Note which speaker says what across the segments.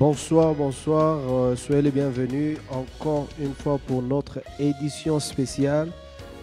Speaker 1: Bonsoir, bonsoir, soyez les bienvenus encore une fois pour notre édition spéciale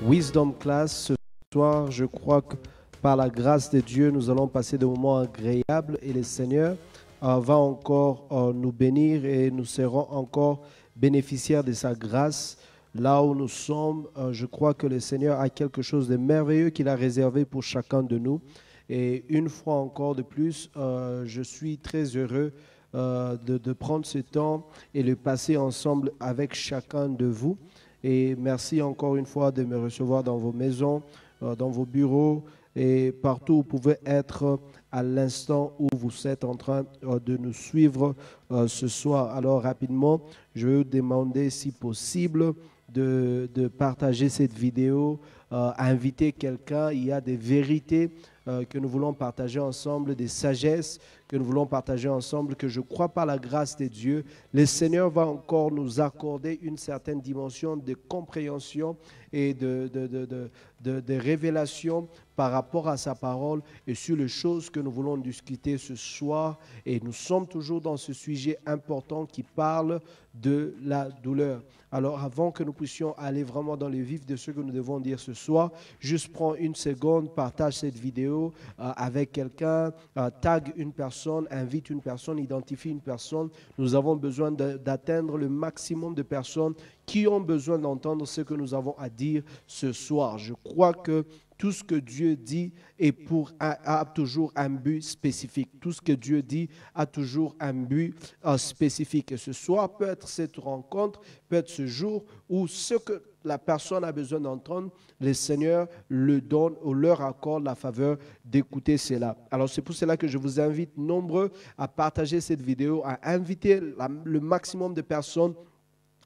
Speaker 1: Wisdom Class. Ce soir, je crois que par la grâce de Dieu, nous allons passer des moments agréables et le Seigneur va encore nous bénir et nous serons encore bénéficiaires de sa grâce. Là où nous sommes, je crois que le Seigneur a quelque chose de merveilleux qu'il a réservé pour chacun de nous. Et une fois encore de plus, je suis très heureux de prendre ce temps et le passer ensemble avec chacun de vous. Et merci encore une fois de me recevoir dans vos maisons, dans vos bureaux et partout où vous pouvez être à l'instant où vous êtes en train de nous suivre ce soir. Alors rapidement, je vais vous demander si possible de partager cette vidéo, inviter quelqu'un. Il y a des vérités que nous voulons partager ensemble, des sagesses que nous voulons partager ensemble, que je crois par la grâce de Dieu, le Seigneur va encore nous accorder une certaine dimension de compréhension et de révélation par rapport à sa parole et sur les choses que nous voulons discuter ce soir. Et nous sommes toujours dans ce sujet important qui parle de la douleur. Alors avant que nous puissions aller vraiment dans le vif de ce que nous devons dire ce soir, juste prends une seconde, partage cette vidéo avec quelqu'un, tag une personne, invite une personne, identifie une personne. Nous avons besoin d'atteindre le maximum de personnes qui ont besoin d'entendre ce que nous avons à dire ce soir. Je crois que tout ce que Dieu dit a toujours un but spécifique. Tout ce que Dieu dit a toujours un but spécifique. Et ce soir peut être cette rencontre, peut être ce jour où ce que la personne a besoin d'entendre, le Seigneur le donne ou leur accorde la faveur d'écouter cela. Alors c'est pour cela que je vous invite nombreux à partager cette vidéo, à inviter le maximum de personnes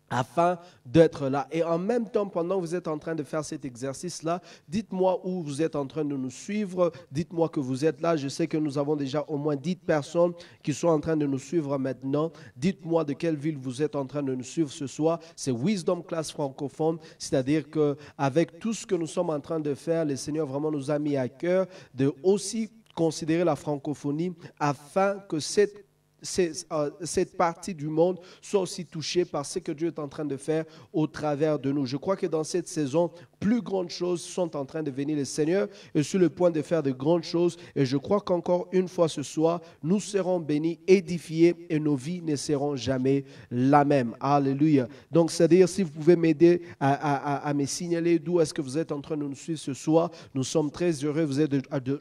Speaker 1: afin d'être là. Et en même temps, pendant que vous êtes en train de faire cet exercice-là, dites-moi où vous êtes en train de nous suivre. Dites-moi que vous êtes là. Je sais que nous avons déjà au moins 10 personnes qui sont en train de nous suivre maintenant. Dites-moi de quelle ville vous êtes en train de nous suivre ce soir. C'est Wisdom Class francophone, c'est-à-dire qu'avec tout ce que nous sommes en train de faire, le Seigneur vraiment nous a mis à cœur de aussi considérer la francophonie afin que cette partie du monde soit aussi touchée par ce que Dieu est en train de faire au travers de nous. Je crois que dans cette saison, plus grandes choses sont en train de venir. Le Seigneur est sur le point de faire de grandes choses et je crois qu'encore une fois ce soir, nous serons bénis, édifiés et nos vies ne seront jamais la même. Alléluia. Donc, c'est-à-dire, si vous pouvez m'aider à me signaler d'où est-ce que vous êtes en train de nous suivre ce soir, nous sommes très heureux. Vous êtes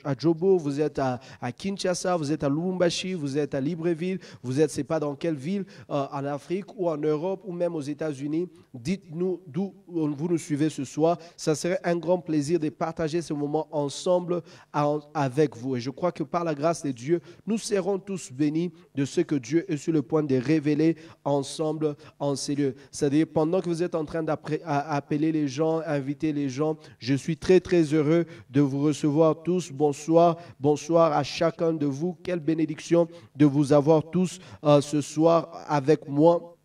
Speaker 1: à Djobo, vous êtes à Kinshasa, vous êtes à Lubumbashi, vous êtes à Libreville, vous êtes, je ne sais pas dans quelle ville, en Afrique ou en Europe ou même aux États-Unis. Dites-nous d'où vous nous suivez ce soir. Ça serait un grand plaisir de partager ce moment ensemble avec vous. Et je crois que par la grâce de Dieu, nous serons tous bénis de ce que Dieu est sur le point de révéler ensemble en ces lieux. C'est-à-dire, pendant que vous êtes en train d'appeler les gens, inviter les gens, je suis très, très heureux de vous recevoir tous. Bonsoir, bonsoir à chacun de vous. Quelle bénédiction de vous avoir tous ce soir avec moi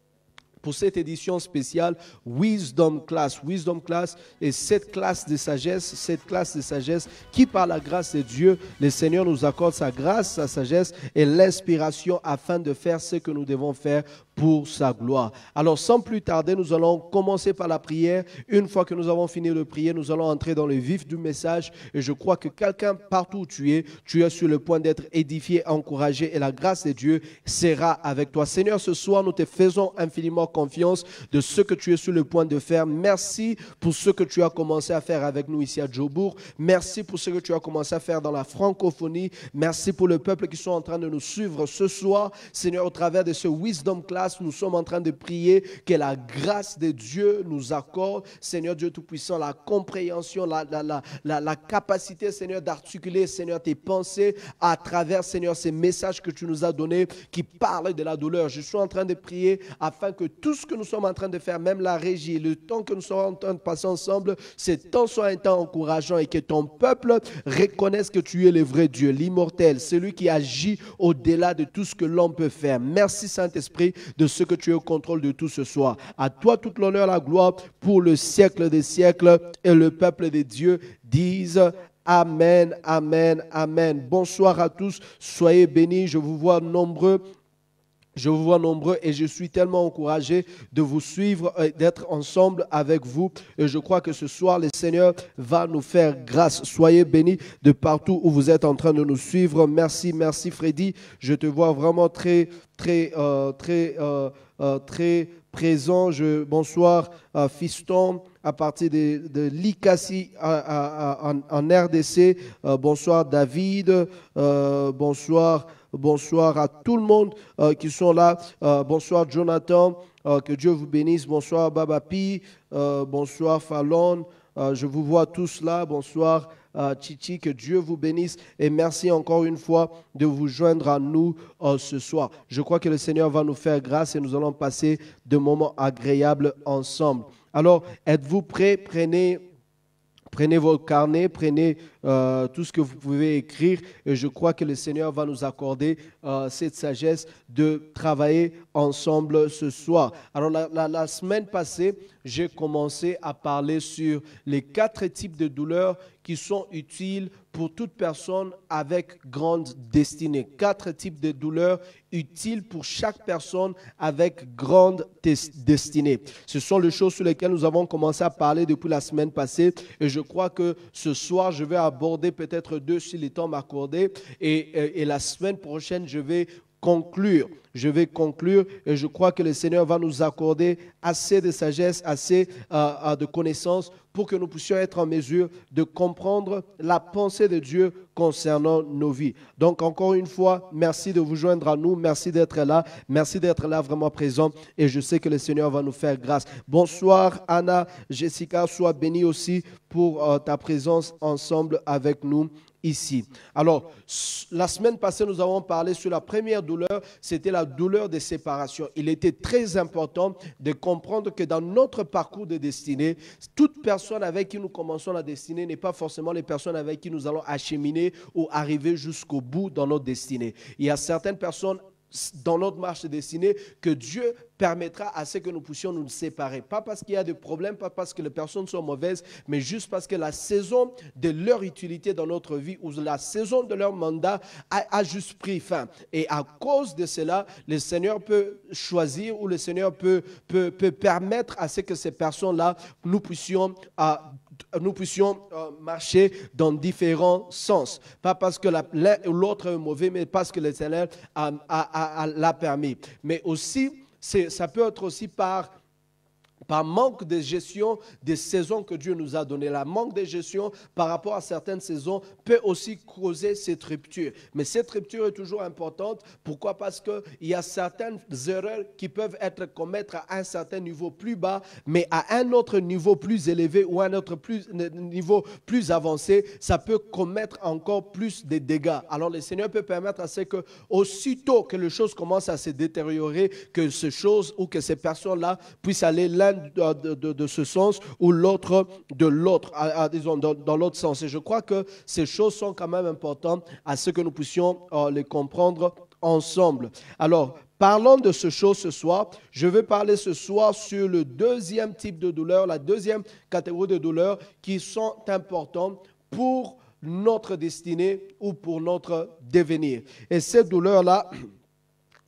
Speaker 1: pour cette édition spéciale Wisdom Class. Wisdom Class est cette classe de sagesse qui, par la grâce de Dieu, le Seigneur nous accorde sa grâce, sa sagesse et l'inspiration afin de faire ce que nous devons faire pour sa gloire. Alors, sans plus tarder, nous allons commencer par la prière. Une fois que nous avons fini de prier, nous allons entrer dans le vif du message. Et je crois que quelqu'un, partout où tu es sur le point d'être édifié, encouragé, et la grâce de Dieu sera avec toi. Seigneur, ce soir, nous te faisons infiniment confiance de ce que tu es sur le point de faire. Merci pour ce que tu as commencé à faire avec nous ici à Djobourg. Merci pour ce que tu as commencé à faire dans la francophonie. Merci pour le peuple qui sont en train de nous suivre ce soir. Seigneur, au travers de ce Wisdom Class, nous sommes en train de prier que la grâce de Dieu nous accorde, Seigneur Dieu Tout-Puissant, la compréhension, la capacité, Seigneur, d'articuler, Seigneur, tes pensées à travers, Seigneur, ces messages que tu nous as donnés qui parlent de la douleur. Je suis en train de prier afin que tout ce que nous sommes en train de faire, même la régie, le temps que nous sommes en train de passer ensemble, ce temps soit un temps encourageant et que ton peuple reconnaisse que tu es le vrai Dieu, l'immortel, celui qui agit au-delà de tout ce que l'homme peut faire. Merci Saint-Esprit de ce que tu es au contrôle de tout ce soir. À toi toute l'honneur, la gloire pour le siècle des siècles, et le peuple de Dieu dise Amen, Amen, Amen. Bonsoir à tous, soyez bénis, je vous vois nombreux Je vous vois nombreux et je suis tellement encouragé de vous suivre, d'être ensemble avec vous. Et je crois que ce soir, le Seigneur va nous faire grâce. Soyez bénis de partout où vous êtes en train de nous suivre. Merci, merci Freddy. Je te vois vraiment très présent. Bonsoir Fiston à partir de Likasi en RDC. Bonsoir David. Bonsoir à tout le monde qui sont là. Bonsoir Jonathan, que Dieu vous bénisse. Bonsoir Babapi, bonsoir Fallon. Je vous vois tous là. Bonsoir Chichi, que Dieu vous bénisse. Et merci encore une fois de vous joindre à nous ce soir. Je crois que le Seigneur va nous faire grâce et nous allons passer de moments agréables ensemble. Alors, êtes-vous prêts? Prenez vos carnets, prenez tout ce que vous pouvez écrire et je crois que le Seigneur va nous accorder cette sagesse de travailler ensemble ce soir. Alors la semaine passée, j'ai commencé à parler sur les 4 types de douleurs qui sont utiles pour toute personne avec grande destinée. 4 types de douleurs utiles pour chaque personne avec grande destinée. Ce sont les choses sur lesquelles nous avons commencé à parler depuis la semaine passée et je crois que ce soir, je vais aborder peut-être 2 si le temps m'accordait et la semaine prochaine, je vais conclure. Je vais conclure et je crois que le Seigneur va nous accorder assez de sagesse, assez de connaissances pour que nous puissions être en mesure de comprendre la pensée de Dieu concernant nos vies. Donc encore une fois, merci de vous joindre à nous, merci d'être là vraiment présent et je sais que le Seigneur va nous faire grâce. Bonsoir Anna, Jessica, sois bénie aussi pour ta présence ensemble avec nous ici. Alors, la semaine passée, nous avons parlé sur la première douleur, c'était la douleur de séparation. Il était très important de comprendre que dans notre parcours de destinée, toute personne avec qui nous commençons la destinée n'est pas forcément les personnes avec qui nous allons acheminer ou arriver jusqu'au bout dans notre destinée. Il y a certaines personnes dans notre marche de destinée que Dieu permettra à ce que nous puissions nous séparer. Pas parce qu'il y a des problèmes, pas parce que les personnes sont mauvaises, mais juste parce que la saison de leur utilité dans notre vie ou la saison de leur mandat a juste pris fin. Et à cause de cela, le Seigneur peut choisir ou le Seigneur peut permettre à ce que ces personnes-là, nous puissions marcher dans différents sens. Pas parce que l'un ou l'autre est mauvais, mais parce que le Seigneur l'a permis. Mais aussi, ça peut être aussi par manque de gestion des saisons que Dieu nous a données. La manque de gestion par rapport à certaines saisons peut aussi causer cette rupture. Mais cette rupture est toujours importante. Pourquoi? Parce qu'il y a certaines erreurs qui peuvent être commises à un certain niveau plus bas, mais à un autre niveau plus élevé ou à un autre niveau plus avancé, ça peut commettre encore plus de dégâts. Alors le Seigneur peut permettre à ce que, aussitôt que les choses commencent à se détériorer, que ces choses ou que ces personnes-là puissent aller l'un de ce sens ou l'autre de l'autre, disons dans l'autre sens. Et je crois que ces choses sont quand même importantes à ce que nous puissions les comprendre ensemble. Alors, parlons de ces choses ce soir. Je vais parler ce soir sur le deuxième type de douleur, la deuxième catégorie de douleurs qui sont importantes pour notre destinée ou pour notre devenir. Et cette douleur-là,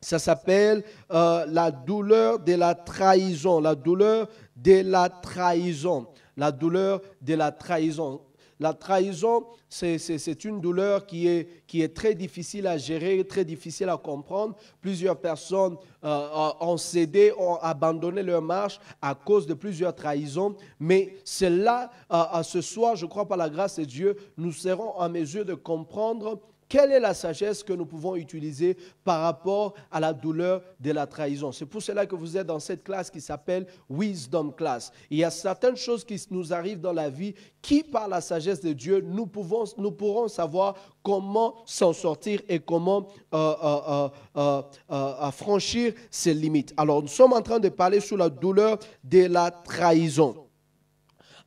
Speaker 1: ça s'appelle la douleur de la trahison. La douleur de la trahison. La douleur de la trahison. La trahison, c'est une douleur qui est très difficile à gérer, très difficile à comprendre. Plusieurs personnes ont cédé, ont abandonné leur marche à cause de plusieurs trahisons. Mais c'est là, ce soir, je crois par la grâce de Dieu, nous serons en mesure de comprendre quelle est la sagesse que nous pouvons utiliser par rapport à la douleur de la trahison. C'est pour cela que vous êtes dans cette classe qui s'appelle Wisdom Class. Il y a certaines choses qui nous arrivent dans la vie qui, par la sagesse de Dieu, nous pourrons savoir comment s'en sortir et comment franchir ses limites. Alors, nous sommes en train de parler sur la douleur de la trahison.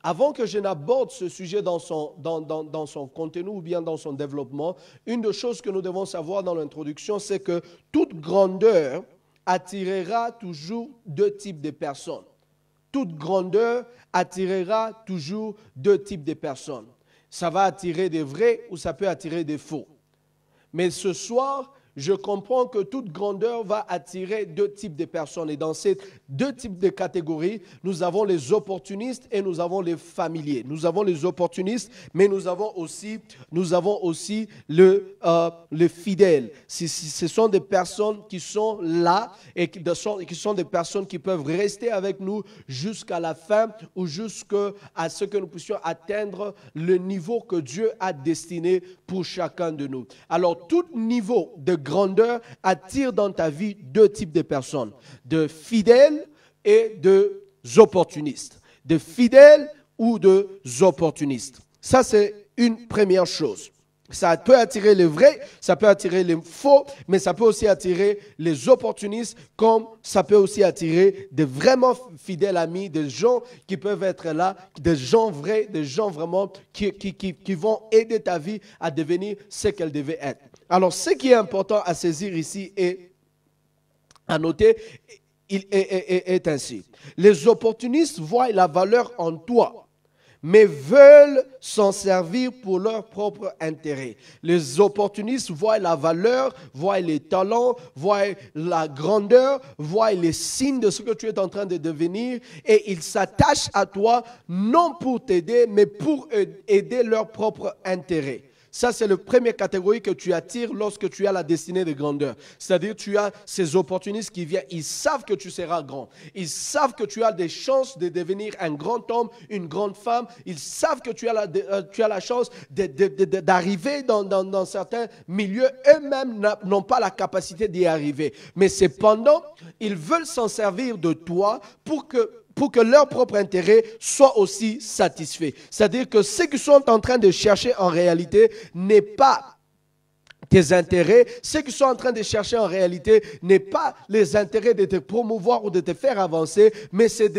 Speaker 1: Avant que je n'aborde ce sujet dans son contenu ou bien dans son développement, une des choses que nous devons savoir dans l'introduction, c'est que toute grandeur attirera toujours 2 types de personnes. Toute grandeur attirera toujours 2 types de personnes. Ça va attirer des vrais ou ça peut attirer des faux. Mais ce soir, je comprends que toute grandeur va attirer deux types de personnes. Et dans ces deux types de catégories, nous avons les opportunistes et nous avons les familiers. Nous avons les opportunistes, mais nous avons aussi les fidèles. Ce sont des personnes qui sont là et qui sont des personnes qui peuvent rester avec nous jusqu'à la fin ou jusqu'à ce que nous puissions atteindre le niveau que Dieu a destiné pour chacun de nous. Alors, tout niveau de grandeur attire dans ta vie deux types de personnes, de fidèles et de opportunistes. De fidèles ou de opportunistes. Ça, c'est une première chose. Ça peut attirer les vrais, ça peut attirer les faux, mais ça peut aussi attirer les opportunistes, comme ça peut aussi attirer des vraiment fidèles amis, des gens qui peuvent être là, des gens vrais, des gens vraiment qui vont aider ta vie à devenir ce qu'elle devait être. Alors, ce qui est important à saisir ici et à noter, est ainsi. Les opportunistes voient la valeur en toi, mais veulent s'en servir pour leur propre intérêt. Les opportunistes voient la valeur, voient les talents, voient la grandeur, voient les signes de ce que tu es en train de devenir et ils s'attachent à toi non pour t'aider, mais pour aider leur propre intérêt. Ça, c'est la première catégorie que tu attires lorsque tu as la destinée de grandeur. C'est-à-dire, tu as ces opportunistes qui viennent, ils savent que tu seras grand. Ils savent que tu as des chances de devenir un grand homme, une grande femme. Ils savent que tu as la chance d'arriver dans certains milieux. Eux-mêmes n'ont pas la capacité d'y arriver. Mais cependant, ils veulent s'en servir de toi pour que leur propre intérêt soit aussi satisfait. C'est-à-dire que ce qu'ils sont en train de chercher en réalité n'est pas tes intérêts. Ce qu'ils sont en train de chercher en réalité n'est pas les intérêts de te promouvoir ou de te faire avancer, mais c'est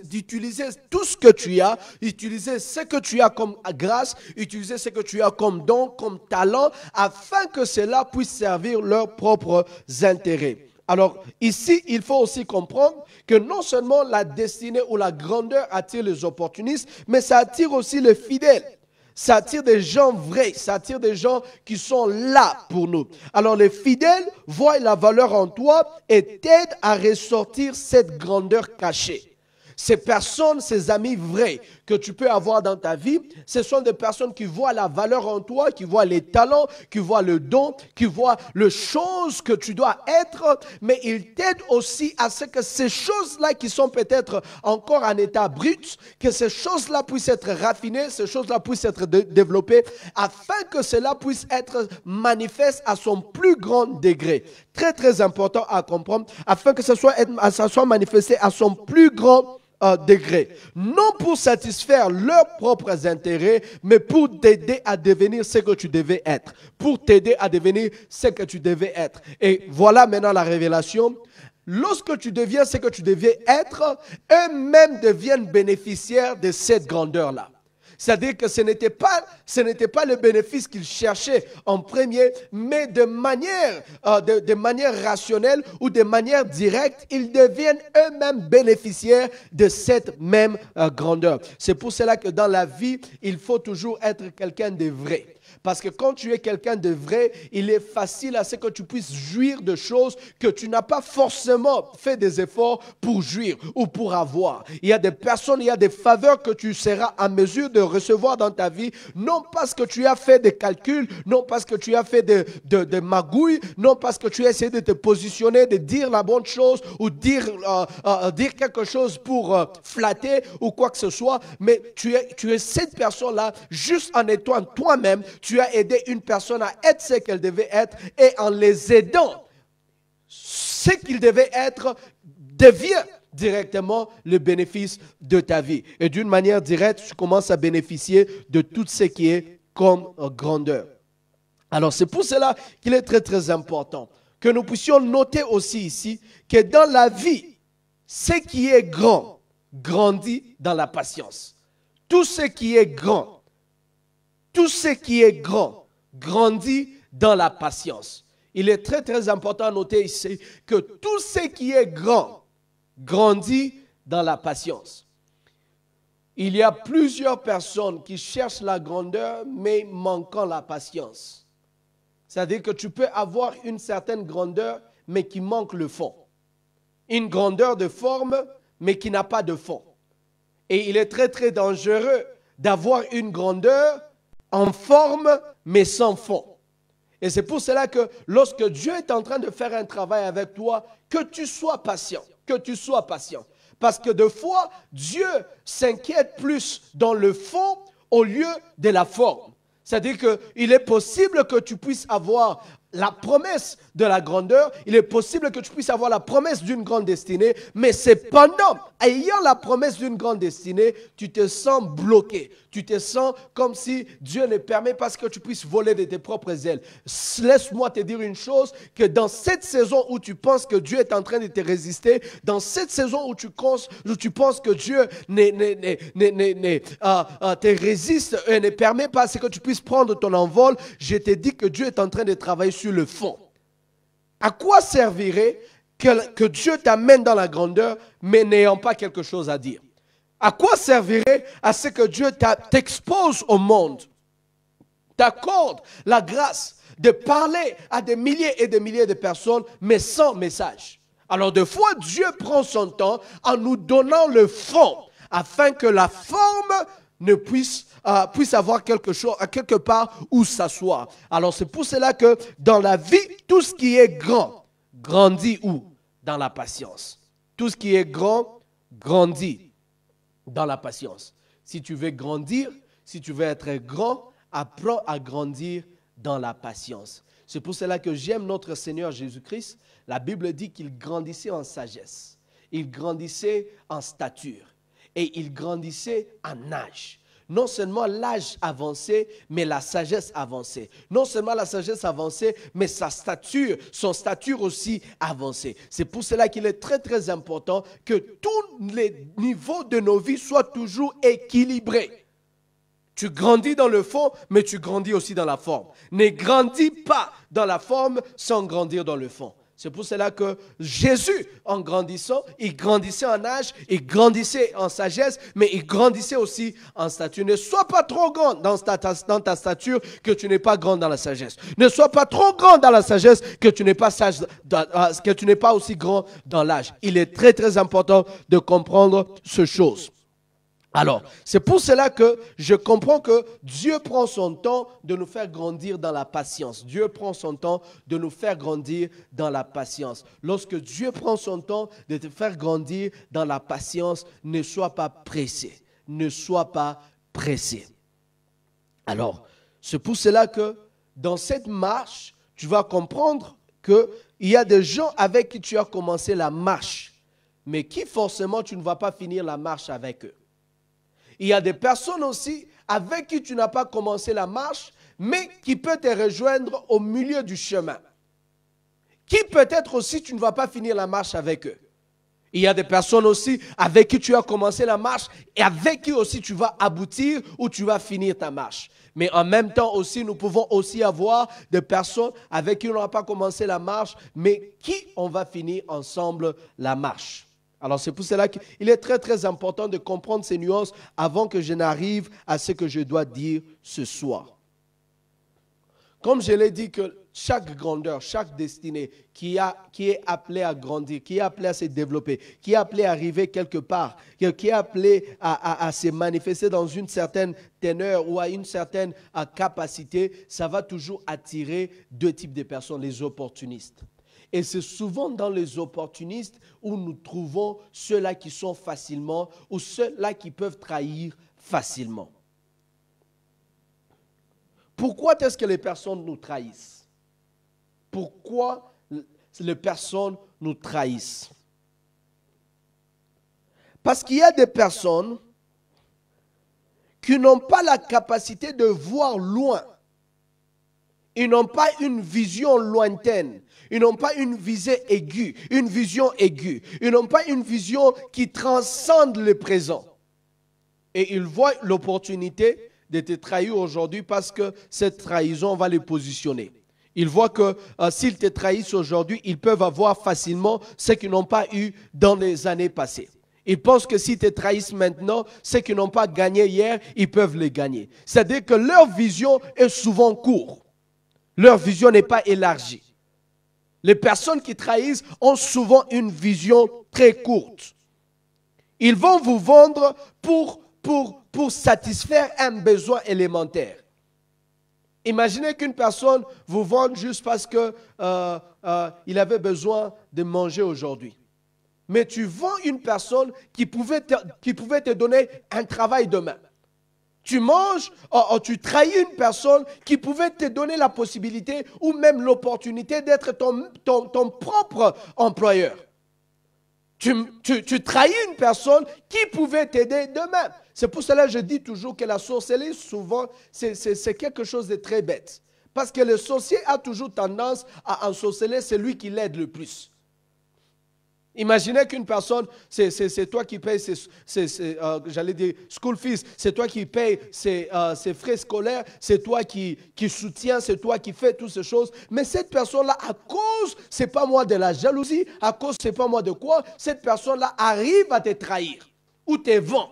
Speaker 1: d'utiliser tout ce que tu as, utiliser ce que tu as comme grâce, utiliser ce que tu as comme don, comme talent, afin que cela puisse servir leurs propres intérêts. Alors, ici, il faut aussi comprendre que non seulement la destinée ou la grandeur attire les opportunistes, mais ça attire aussi les fidèles. Ça attire des gens vrais, ça attire des gens qui sont là pour nous. Alors, les fidèles voient la valeur en toi et t'aident à ressortir cette grandeur cachée. Ces personnes, ces amis vrais que tu peux avoir dans ta vie, ce sont des personnes qui voient la valeur en toi, qui voient les talents, qui voient le don, qui voient les choses que tu dois être, mais ils t'aident aussi à ce que ces choses-là qui sont peut-être encore en état brut, que ces choses-là puissent être raffinées, ces choses-là puissent être développées, afin que cela puisse être manifeste à son plus grand degré. Très, très important à comprendre, afin que ça soit manifesté à son plus grand degré. Non pour satisfaire leurs propres intérêts, mais pour t'aider à devenir ce que tu devais être. Pour t'aider à devenir ce que tu devais être. Et voilà maintenant la révélation. Lorsque tu deviens ce que tu devais être, eux-mêmes deviennent bénéficiaires de cette grandeur-là. C'est-à-dire que ce n'était pas le bénéfice qu'ils cherchaient en premier, mais de manière rationnelle ou de manière directe, ils deviennent eux-mêmes bénéficiaires de cette même grandeur. C'est pour cela que dans la vie, il faut toujours être quelqu'un de vrai. Parce que quand tu es quelqu'un de vrai, il est facile à ce que tu puisses jouir de choses que tu n'as pas forcément fait des efforts pour jouir ou pour avoir. Il y a des personnes, il y a des faveurs que tu seras en mesure de recevoir dans ta vie, non parce que tu as fait des calculs, non parce que tu as fait de magouilles, non parce que tu as essayé de te positionner, de dire la bonne chose ou dire quelque chose pour flatter ou quoi que ce soit, mais tu es cette personne-là juste en étant toi-même. Tu as aidé une personne à être ce qu'elle devait être et en les aidant, ce qu'il devait être devient directement le bénéfice de ta vie. Et d'une manière directe, tu commences à bénéficier de tout ce qui est comme grandeur. Alors c'est pour cela qu'il est très très important que nous puissions noter aussi ici que dans la vie, ce qui est grand grandit dans la patience. Tout ce qui est grand, tout ce qui est grand grandit dans la patience. Il est très très important à noter ici que tout ce qui est grand grandit dans la patience. Il y a plusieurs personnes qui cherchent la grandeur mais manquant la patience. C'est-à-dire que tu peux avoir une certaine grandeur, mais qui manque le fond. Une grandeur de forme, mais qui n'a pas de fond. Et il est très, très dangereux d'avoir une grandeur en forme, mais sans fond. Et c'est pour cela que lorsque Dieu est en train de faire un travail avec toi, que tu sois patient, que tu sois patient. Parce que des fois, Dieu s'inquiète plus dans le fond au lieu de la forme. C'est-à-dire qu'il est possible que tu puisses avoir la promesse de la grandeur, il est possible que tu puisses avoir la promesse d'une grande destinée, mais cependant, ayant la promesse d'une grande destinée, tu te sens bloqué. Tu te sens comme si Dieu ne permet pas que tu puisses voler de tes propres ailes. Laisse-moi te dire une chose, que dans cette saison où tu penses que Dieu est en train de te résister, dans cette saison où tu penses que Dieu te résiste et ne permet pas que tu puisses prendre ton envol, je te dis que Dieu est en train de travailler sur le fond. À quoi servirait que Dieu t'amène dans la grandeur, mais n'ayant pas quelque chose à dire? À quoi servirait à ce que Dieu t'expose au monde, t'accorde la grâce de parler à des milliers et des milliers de personnes, mais sans message? Alors, des fois, Dieu prend son temps en nous donnant le fond, afin que la forme ne puisse avoir quelque part où s'asseoir. Alors, c'est pour cela que dans la vie, tout ce qui est grand, grandit où? Dans la patience. Tout ce qui est grand, grandit dans la patience. Si tu veux grandir, si tu veux être grand, apprends à grandir dans la patience. C'est pour cela que j'aime notre Seigneur Jésus-Christ. La Bible dit qu'il grandissait en sagesse, il grandissait en stature et il grandissait en âge. Non seulement l'âge avançait, mais la sagesse avançait. Non seulement la sagesse avançait, mais son stature aussi avançait. C'est pour cela qu'il est très très important que tous les niveaux de nos vies soient toujours équilibrés. Tu grandis dans le fond, mais tu grandis aussi dans la forme. Ne grandis pas dans la forme sans grandir dans le fond. C'est pour cela que Jésus, en grandissant, il grandissait en âge, il grandissait en sagesse, mais il grandissait aussi en stature. Ne sois pas trop grand dans ta stature que tu n'es pas grand dans la sagesse. Ne sois pas trop grand dans la sagesse que tu n'es pas aussi grand dans l'âge. Il est très très important de comprendre ces choses. Alors, c'est pour cela que je comprends que Dieu prend son temps de nous faire grandir dans la patience. Dieu prend son temps de nous faire grandir dans la patience. Lorsque Dieu prend son temps de te faire grandir dans la patience, ne sois pas pressé. Ne sois pas pressé. Alors, c'est pour cela que dans cette marche, tu vas comprendre qu'il y a des gens avec qui tu as commencé la marche, mais qui forcément tu ne vas pas finir la marche avec eux. Il y a des personnes aussi avec qui tu n'as pas commencé la marche, mais qui peuvent te rejoindre au milieu du chemin. Qui peut-être aussi tu ne vas pas finir la marche avec eux. Il y a des personnes aussi avec qui tu as commencé la marche et avec qui aussi tu vas aboutir ou tu vas finir ta marche. Mais en même temps aussi, nous pouvons aussi avoir des personnes avec qui on n'a pas commencé la marche, mais qui on va finir ensemble la marche. Alors, c'est pour cela qu'il est très, très important de comprendre ces nuances avant que je n'arrive à ce que je dois dire ce soir. Comme je l'ai dit, que chaque grandeur, chaque destinée qui est appelée à grandir, qui est appelée à se développer, qui est appelée à arriver quelque part, qui est appelée à se manifester dans une certaine teneur ou à une certaine capacité, ça va toujours attirer deux types de personnes, les opportunistes. Et c'est souvent dans les opportunistes où nous trouvons ceux-là qui sont facilement ou ceux-là qui peuvent trahir facilement. Pourquoi est-ce que les personnes nous trahissent? Pourquoi les personnes nous trahissent? Parce qu'il y a des personnes qui n'ont pas la capacité de voir loin. Ils n'ont pas une vision lointaine. Ils n'ont pas une visée aiguë, une vision aiguë. Ils n'ont pas une vision qui transcende le présent. Et ils voient l'opportunité de te trahir aujourd'hui parce que cette trahison va les positionner. Ils voient que s'ils te trahissent aujourd'hui, ils peuvent avoir facilement ce qu'ils n'ont pas eu dans les années passées. Ils pensent que s'ils te trahissent maintenant, ce qu'ils n'ont pas gagné hier, ils peuvent les gagner. C'est-à-dire que leur vision est souvent courte. leur vision n'est pas élargie. Les personnes qui trahissent ont souvent une vision très courte. Ils vont vous vendre pour satisfaire un besoin élémentaire. Imaginez qu'une personne vous vende juste parce qu'il avait besoin de manger aujourd'hui. Mais tu vends une personne qui pouvait te donner un travail demain. Tu trahis une personne qui pouvait te donner la possibilité ou même l'opportunité d'être ton propre employeur. Tu trahis une personne qui pouvait t'aider demain. C'est pour cela que je dis toujours que la sorcellerie, souvent, c'est quelque chose de très bête. Parce que le sorcier a toujours tendance à ensorceler celui qui l'aide le plus. Imaginez qu'une personne, c'est toi qui payes j'allais dire school fees, c'est toi qui payes ses frais scolaires, c'est toi qui soutiens, c'est toi qui fais toutes ces choses. Mais cette personne-là, à cause, c'est pas moi de la jalousie, à cause, c'est pas moi de quoi, cette personne-là arrive à te trahir ou te vend.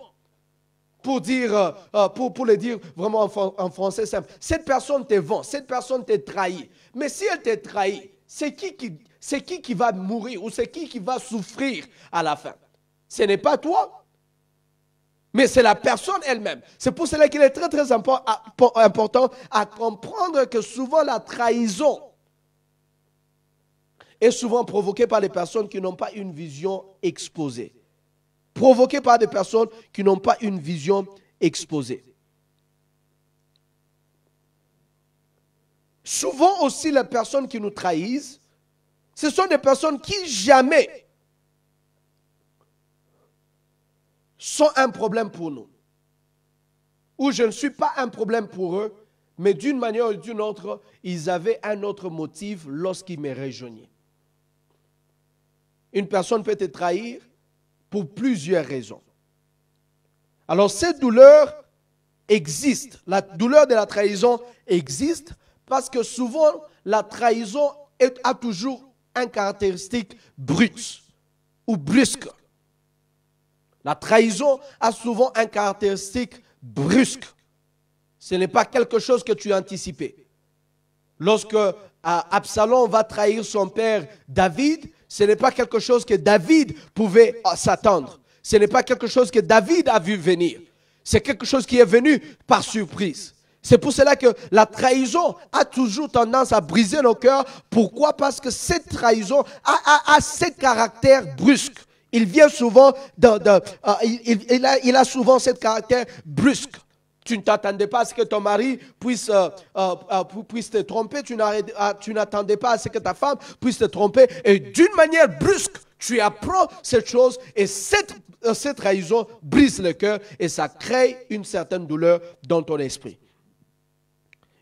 Speaker 1: Pour le dire vraiment en français simple, cette personne te vend, cette personne te trahit. Mais si elle te trahit, c'est qui va mourir ou c'est qui va souffrir à la fin? Ce n'est pas toi, mais c'est la personne elle-même. C'est pour cela qu'il est très très important à comprendre que souvent la trahison est souvent provoquée par des personnes qui n'ont pas une vision exposée. Provoquée par des personnes qui n'ont pas une vision exposée. Souvent aussi, les personnes qui nous trahissent, ce sont des personnes qui jamais sont un problème pour nous. Ou je ne suis pas un problème pour eux, mais d'une manière ou d'une autre, ils avaient un autre motif lorsqu'ils me rejoignaient. Une personne peut te trahir pour plusieurs raisons. Alors cette douleur existe. La douleur de la trahison existe parce que souvent la trahison a toujours une caractéristique brute ou brusque. La trahison a souvent une caractéristique brusque. Ce n'est pas quelque chose que tu as anticipé. Lorsque Absalom va trahir son père David, ce n'est pas quelque chose que David pouvait s'attendre. Ce n'est pas quelque chose que David a vu venir. C'est quelque chose qui est venu par surprise. C'est pour cela que la trahison a toujours tendance à briser nos cœurs. Pourquoi? Parce que cette trahison a ce caractère brusque. Il vient souvent, il a souvent ce caractère brusque. Tu ne t'attendais pas à ce que ton mari puisse te tromper. Tu n'attendais pas à ce que ta femme puisse te tromper. Et d'une manière brusque, tu apprends cette chose et cette trahison brise le cœur et ça crée une certaine douleur dans ton esprit.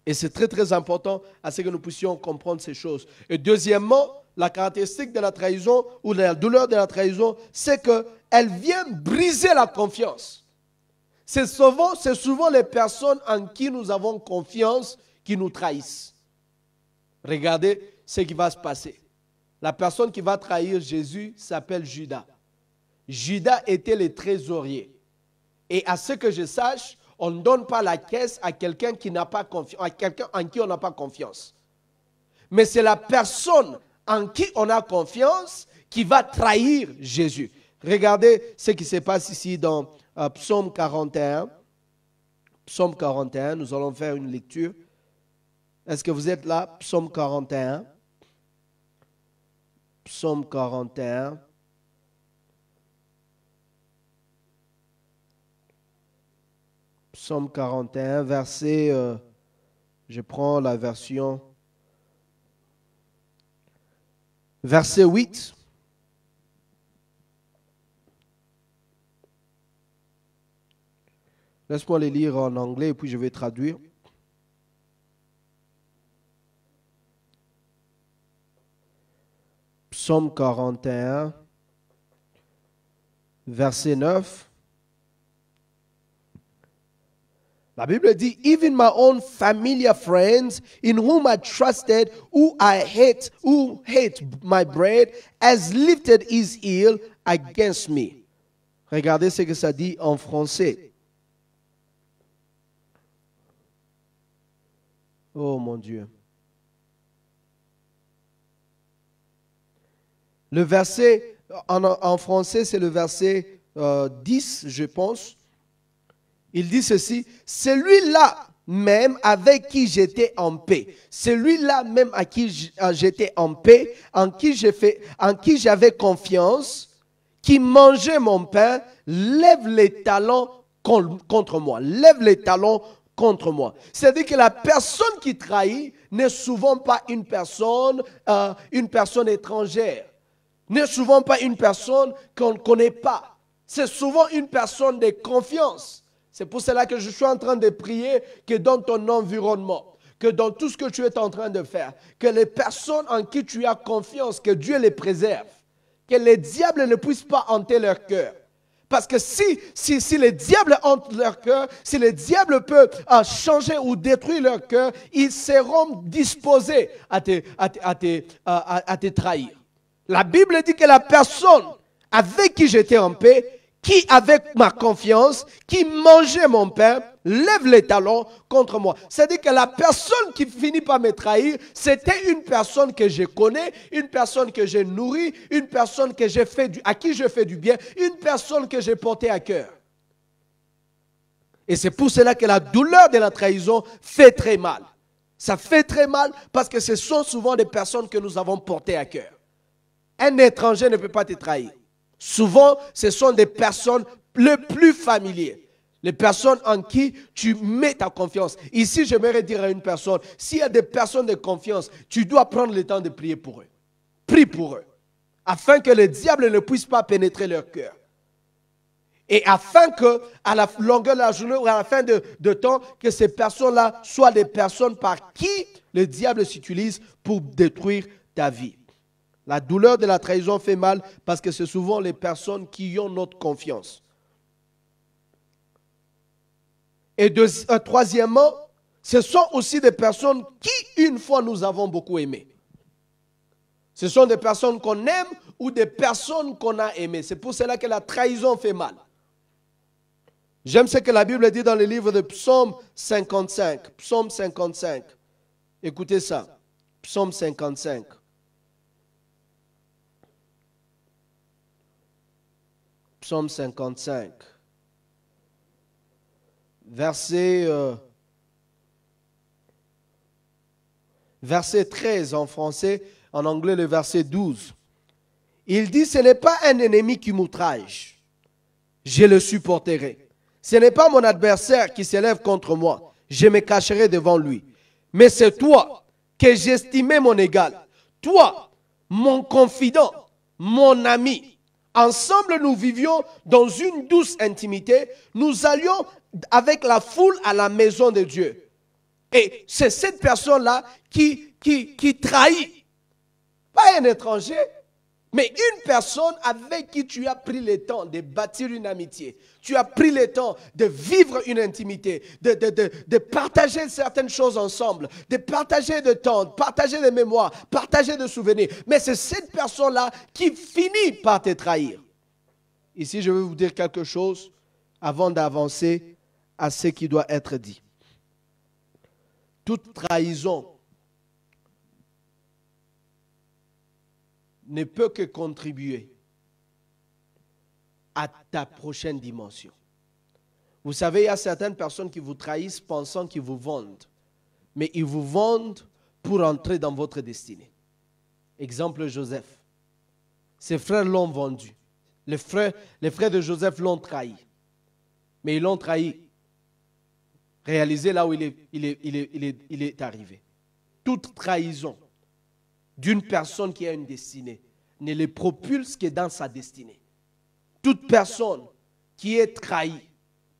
Speaker 1: Et c'est très très important à ce que nous puissions comprendre ces choses. Et deuxièmement, la caractéristique de la trahison ou de la douleur de la trahison, c'est qu'elle vient briser la confiance. C'est souvent les personnes en qui nous avons confiance qui nous trahissent. Regardez ce qui va se passer. La personne qui va trahir Jésus s'appelle Judas. Judas était le trésorier. Et à ce que je sache, on ne donne pas la caisse à quelqu'un qui n'a pas confiance, à quelqu'un en qui on n'a pas confiance. Mais c'est la personne en qui on a confiance qui va trahir Jésus. Regardez ce qui se passe ici dans Psaume 41. Psaume 41, nous allons faire une lecture. Est-ce que vous êtes là? Psaume 41. Psaume 41. Psaume 41, verset, je prends la version, verset 8. Laisse-moi les lire en anglais et puis je vais traduire. Psaume 41, verset 9. La Bible dit, even my own familiar friends in whom I trusted, who hate my bread, has lifted his heel against me. Regardez ce que ça dit en français. Oh mon Dieu. Le verset, en français, c'est le verset 10, je pense. Il dit ceci, celui-là même avec qui j'étais en paix, celui-là même à qui j'étais en paix, en qui j'avais confiance, qui mangeait mon pain, lève les talons contre moi, lève les talons contre moi. C'est-à-dire que la personne qui trahit n'est souvent pas une personne étrangère, n'est souvent pas une personne qu'on ne connaît pas. C'est souvent une personne de confiance. C'est pour cela que je suis en train de prier que dans ton environnement, que dans tout ce que tu es en train de faire, que les personnes en qui tu as confiance, que Dieu les préserve, que les diables ne puissent pas hanter leur cœur. Parce que si les diables hantent leur cœur, si les diables peuvent changer ou détruire leur cœur, ils seront disposés à te trahir. La Bible dit que la personne avec qui j'étais en paix, qui avec ma confiance, qui mangeait mon pain, lève les talons contre moi. C'est-à-dire que la personne qui finit par me trahir, c'était une personne que je connais, une personne que j'ai nourrie, une personne à qui je fais du bien, une personne que j'ai portée à cœur. Et c'est pour cela que la douleur de la trahison fait très mal. Ça fait très mal parce que ce sont souvent des personnes que nous avons portées à cœur. Un étranger ne peut pas te trahir. Souvent, ce sont des personnes les plus familières. Les personnes en qui tu mets ta confiance. Ici, j'aimerais dire à une personne, s'il y a des personnes de confiance, tu dois prendre le temps de prier pour eux. Prie pour eux. Afin que le diable ne puisse pas pénétrer leur cœur. Et afin que, à la longueur de la journée ou à la fin de temps, que ces personnes-là soient des personnes par qui le diable s'utilise pour détruire ta vie. La douleur de la trahison fait mal parce que c'est souvent les personnes qui ont notre confiance. Et troisièmement, ce sont aussi des personnes qui, une fois, nous avons beaucoup aimé. Ce sont des personnes qu'on aime ou des personnes qu'on a aimées. C'est pour cela que la trahison fait mal. J'aime ce que la Bible dit dans le livre de Psaume 55. Psaume 55. Écoutez ça. Psaume 55. Psaume 55, verset 13 en français, en anglais le verset 12. Il dit, ce n'est pas un ennemi qui m'outrage, je le supporterai. Ce n'est pas mon adversaire qui s'élève contre moi, je me cacherai devant lui. Mais c'est toi que j'estimais mon égal, toi, mon confident, mon ami. Ensemble, nous vivions dans une douce intimité. Nous allions avec la foule à la maison de Dieu. Et c'est cette personne-là qui trahit. Pas un étranger, mais une personne avec qui tu as pris le temps de bâtir une amitié. Tu as pris le temps de vivre une intimité, de partager certaines choses ensemble, de partager de temps, de partager des mémoires, partager des souvenirs. Mais c'est cette personne-là qui finit par te trahir. Ici, je vais vous dire quelque chose avant d'avancer à ce qui doit être dit. Toute trahison ne peut que contribuer à ta prochaine dimension. Vous savez, il y a certaines personnes qui vous trahissent pensant qu'ils vous vendent. Mais ils vous vendent pour entrer dans votre destinée. Exemple Joseph. Ses frères l'ont vendu. Les frères de Joseph l'ont trahi. Mais ils l'ont trahi. Réalisez là où il est arrivé. Toute trahison d'une personne qui a une destinée ne le propulse que dans sa destinée. Toute personne qui est trahie,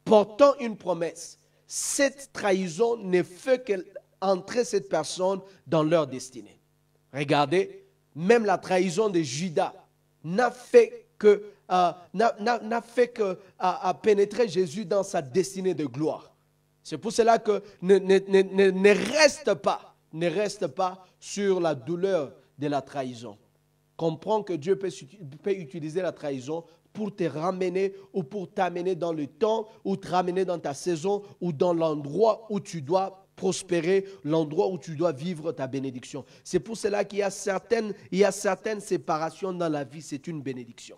Speaker 1: portant une promesse, cette trahison ne fait qu'entrer cette personne dans leur destinée. Regardez, même la trahison de Judas n'a fait que pénétrer Jésus dans sa destinée de gloire. C'est pour cela que ne reste pas sur la douleur de la trahison. Comprends que Dieu peut utiliser la trahison pour te ramener ou pour t'amener dans le temps ou te ramener dans ta saison ou dans l'endroit où tu dois prospérer, l'endroit où tu dois vivre ta bénédiction. C'est pour cela qu'il y a certaines séparations dans la vie, c'est une bénédiction.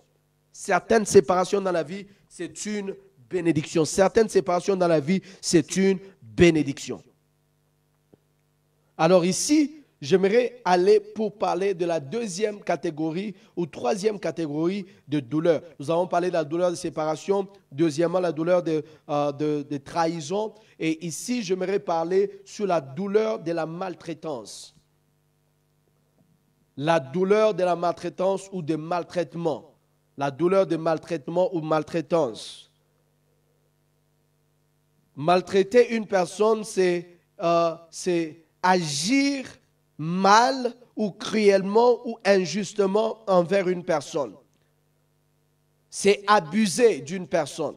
Speaker 1: Certaines séparations dans la vie, c'est une bénédiction. Certaines séparations dans la vie, c'est une bénédiction. Alors ici, j'aimerais aller pour parler de la deuxième catégorie ou troisième catégorie de douleur. Nous avons parlé de la douleur de séparation, deuxièmement la douleur de trahison. Et ici, j'aimerais parler sur la douleur de la maltraitance. La douleur de la maltraitance ou de maltraitement. La douleur de maltraitement ou maltraitance. Maltraiter une personne, c'est agir mal ou cruellement ou injustement envers une personne. C'est abuser d'une personne.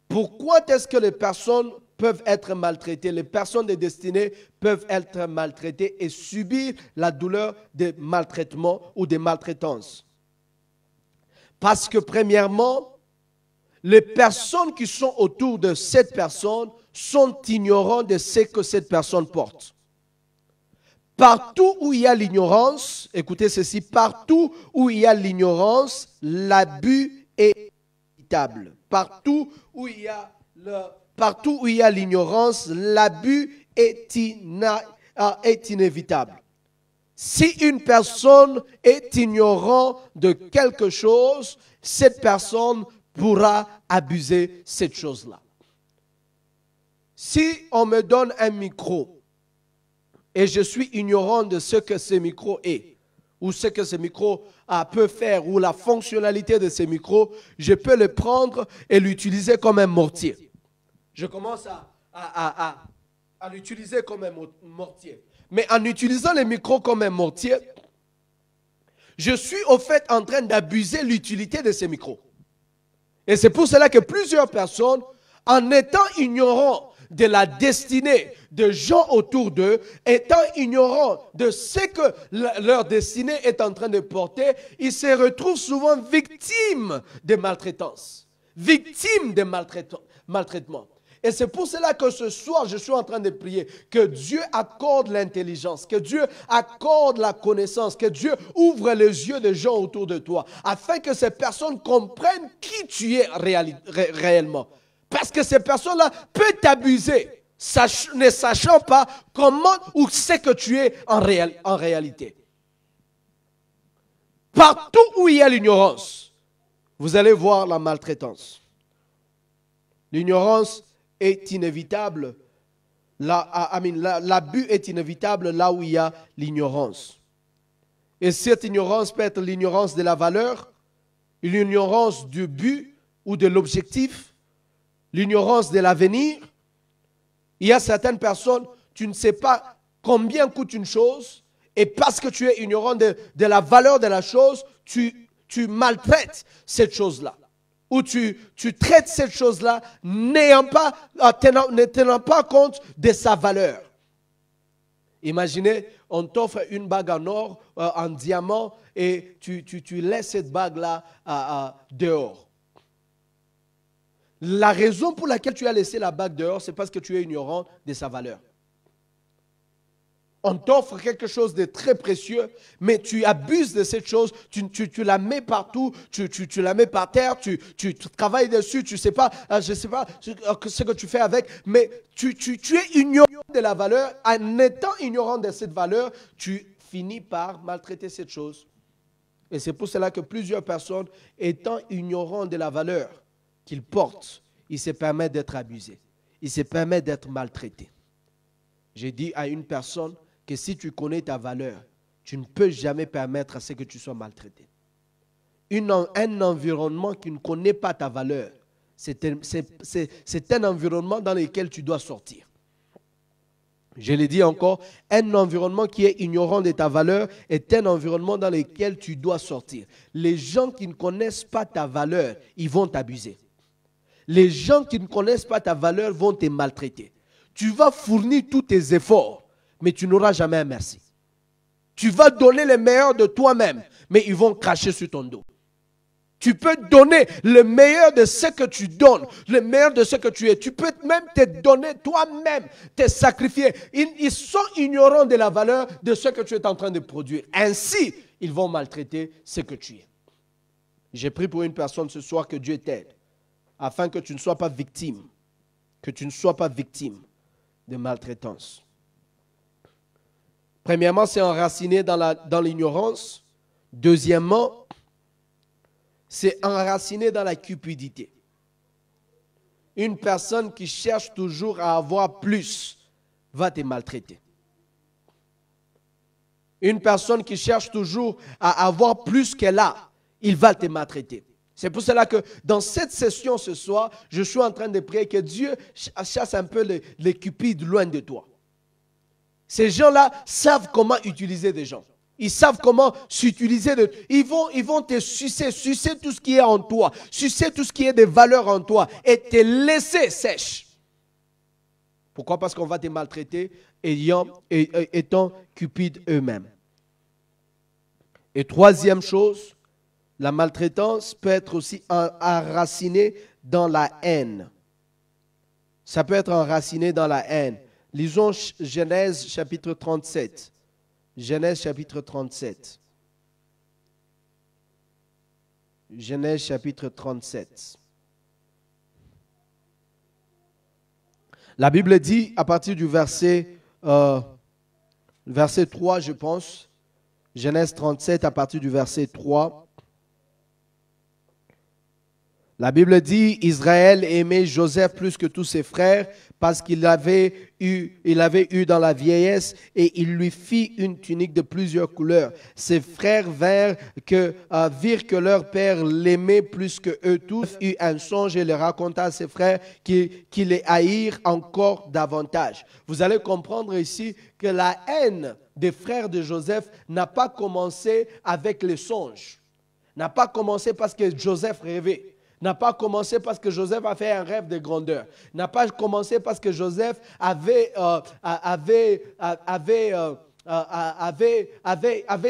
Speaker 1: Pourquoi est-ce que les personnes peuvent être maltraitées? Les personnes de destinée peuvent être maltraitées et subir la douleur des maltraitements ou des maltraitances. Parce que premièrement, les personnes qui sont autour de cette personne sont ignorants de ce que cette personne porte. Partout où il y a l'ignorance, écoutez ceci, partout où il y a l'ignorance, l'abus est inévitable. Partout où il y a l'ignorance, l'abus est inévitable. Si une personne est ignorante de quelque chose, cette personne pourra abuser cette chose-là. Si on me donne un micro, et je suis ignorant de ce que ce micro est, ou ce que ce micro peut faire, ou la fonctionnalité de ce micro, je peux le prendre et l'utiliser comme un mortier. Je commence à l'utiliser comme un mortier. Mais en utilisant le micro comme un mortier, je suis au fait en train d'abuser l'utilité de ce micro. Et c'est pour cela que plusieurs personnes, en étant ignorants de la destinée de gens autour d'eux, étant ignorants de ce que leur destinée est en train de porter, ils se retrouvent souvent victimes de maltraitance, victimes de maltraitement. Et c'est pour cela que ce soir, je suis en train de prier que Dieu accorde l'intelligence, que Dieu accorde la connaissance, que Dieu ouvre les yeux des gens autour de toi, afin que ces personnes comprennent qui tu es réellement. Parce que ces personnes-là peuvent t'abuser, ne sachant pas comment ou ce que tu es en réalité. Partout où il y a l'ignorance, vous allez voir la maltraitance. L'ignorance est inévitable. L'abus est inévitable là où il y a l'ignorance. Et cette ignorance peut être l'ignorance de la valeur, l'ignorance du but ou de l'objectif, l'ignorance de l'avenir. Il y a certaines personnes, tu ne sais pas combien coûte une chose, et parce que tu es ignorant de la valeur de la chose, tu maltraites cette chose-là. Ou tu traites cette chose-là ne tenant pas compte de sa valeur. Imaginez, on t'offre une bague en or, en diamant, et tu laisses cette bague-là dehors. La raison pour laquelle tu as laissé la bague dehors, c'est parce que tu es ignorant de sa valeur. On t'offre quelque chose de très précieux, mais tu abuses de cette chose, tu la mets partout, tu la mets par terre, tu travailles dessus, je ne sais pas ce que tu fais avec, mais tu es ignorant de la valeur. En étant ignorant de cette valeur, tu finis par maltraiter cette chose. Et c'est pour cela que plusieurs personnes, étant ignorants de la valeur qu'ils portent, ils se permettent d'être abusés, ils se permettent d'être maltraités. J'ai dit à une personne que si tu connais ta valeur, tu ne peux jamais permettre à ce que tu sois maltraité. Un environnement qui ne connaît pas ta valeur, c'est un environnement dans lequel tu dois sortir. Je l'ai dit encore, un environnement qui est ignorant de ta valeur est un environnement dans lequel tu dois sortir. Les gens qui ne connaissent pas ta valeur, ils vont t'abuser. Les gens qui ne connaissent pas ta valeur vont te maltraiter. Tu vas fournir tous tes efforts, mais tu n'auras jamais un merci. Tu vas donner le meilleur de toi-même, mais ils vont cracher sur ton dos. Tu peux donner le meilleur de ce que tu donnes, le meilleur de ce que tu es. Tu peux même te donner toi-même, te sacrifier. Ils sont ignorants de la valeur de ce que tu es en train de produire. Ainsi, ils vont maltraiter ce que tu es. J'ai prié pour une personne ce soir que Dieu t'aide, afin que tu ne sois pas victime, de maltraitance. Premièrement, c'est enraciné dans l'ignorance. Deuxièmement, c'est enraciné dans la cupidité. Une personne qui cherche toujours à avoir plus va te maltraiter. Une personne qui cherche toujours à avoir plus qu'elle a, il va te maltraiter. C'est pour cela que dans cette session ce soir, je suis en train de prier que Dieu chasse un peu les cupides loin de toi. Ces gens-là savent comment utiliser des gens. Ils savent comment s'utiliser. Ils vont te sucer tout ce qui est en toi, sucer tout ce qui est de valeur en toi et te laisser sèche. Pourquoi? Parce qu'on va te maltraiter étant cupides eux-mêmes. Et troisième chose, la maltraitance peut être aussi enracinée dans la haine. Ça peut être enraciné dans la haine. Lisons Genèse chapitre 37. Genèse chapitre 37. Genèse chapitre 37. La Bible dit à partir du verset 3, je pense. Genèse 37 à partir du verset 3. La Bible dit, Israël aimait Joseph plus que tous ses frères parce qu'il l'avait eu dans la vieillesse et il lui fit une tunique de plusieurs couleurs. Ses frères virent que leur père l'aimait plus que eux tous. Il eut un songe et le raconta à ses frères qui les haïrent encore davantage. Vous allez comprendre ici que la haine des frères de Joseph n'a pas commencé avec les songes. N'a pas commencé parce que Joseph rêvait. N'a pas commencé parce que Joseph a fait un rêve de grandeur. N'a pas commencé parce que Joseph avait